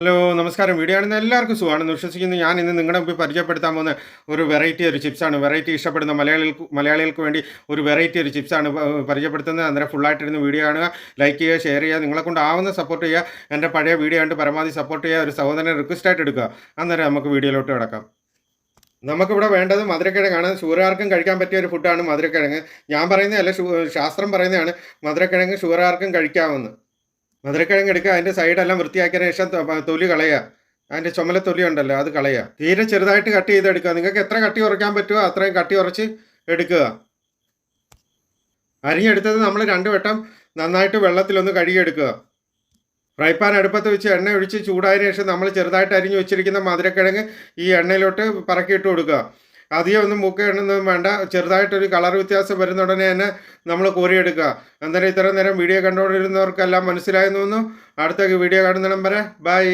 Hello നമസ്കാരം. Video കാണുന്ന എല്ലാവർക്കും സുഖമാണെന്ന് വിശ്വസിക്കുന്നു. ഞാൻ ഇന്ന് നിങ്ങളുടെ മുമ്പിൽ പരിചയപ്പെടുത്താൻ പോകുന്ന ഒരു വെറൈറ്റി ഒരു ചിപ്സാണ്. വെറൈറ്റി ഇഷ്ടപ്പെടുന്ന മലയാളികൾക്ക് വേണ്ടി ഒരു വെറൈറ്റി ഒരു ചിപ്സാണ് പരിചയപ്പെടുത്തുന്നത്. അന്നേരം ഫുള്ളായിട്ടിരുന്ന് വീഡിയോ കാണുക, ലൈക്ക് ചെയ്യുക, ഷെയർ ചെയ്യുക, നിങ്ങളെ കൊണ്ട് ആവുന്ന സപ്പോർട്ട് ചെയ്യുക. എൻ്റെ പഴയ വീഡിയോ കണ്ട് പരമാവധി സപ്പോർട്ട് ചെയ്യുക. ഒരു സഹോദരനെ റിക്വസ്റ്റായിട്ട് എടുക്കുക. അന്നേരം നമുക്ക് വീഡിയോയിലോട്ട് കിടക്കാം. നമുക്കിവിടെ വേണ്ടത് മധുരക്കിഴങ്ങാണ്. ഷുഗറുകാർക്കും കഴിക്കാൻ പറ്റിയ ഒരു ഫുഡാണ് മധുരക്കിഴങ്ങ്. ഞാൻ പറയുന്നതല്ല, ശാസ്ത്രം പറയുന്നതാണ് മധുരക്കിഴങ്ങ് ഷുഗറുകാർക്കും കഴിക്കാമെന്ന്. മധുരക്കിഴങ്ങ് എടുക്കുക, അതിൻ്റെ സൈഡെല്ലാം വൃത്തിയാക്കിയതിന് ശേഷം തൊലി കളയുക. അതിൻ്റെ ചുമല തൊലി ഉണ്ടല്ലോ അത് കളയുക. തീരെ ചെറുതായിട്ട് കട്ട് ചെയ്തെടുക്കുക. നിങ്ങൾക്ക് എത്ര കട്ടി ഉറയ്ക്കാൻ പറ്റുമോ അത്രയും കട്ടി ഉറച്ച് എടുക്കുക. അരിഞ്ഞെടുത്തത് നമ്മൾ 2 വട്ടം നന്നായിട്ട് വെള്ളത്തിലൊന്ന് കഴുകിയെടുക്കുക. ഫ്രൈ പാൻ അടുപ്പത്ത് വെച്ച് എണ്ണ ഒഴിച്ച് ചൂടായതിനു ശേഷം നമ്മൾ ചെറുതായിട്ട് അരിഞ്ഞ് വെച്ചിരിക്കുന്ന മധുരക്കിഴങ്ങ് ഈ എണ്ണയിലോട്ട് പറക്കിയിട്ട് കൊടുക്കുക. അധികം ഒന്നും മൂക്കയൊന്നും വേണ്ട. ചെറുതായിട്ടൊരു കളർ വ്യത്യാസം വരുന്ന ഉടനെ തന്നെ നമ്മൾ കോരിയെടുക്കുക. അന്നേരം ഇത്രയും നേരം വീഡിയോ കണ്ടുകൊണ്ടിരുന്നവർക്കെല്ലാം മനസ്സിലായെന്ന് തോന്നുന്നു. അടുത്ത വീഡിയോ കാണുന്നിടം വരെ ബൈ.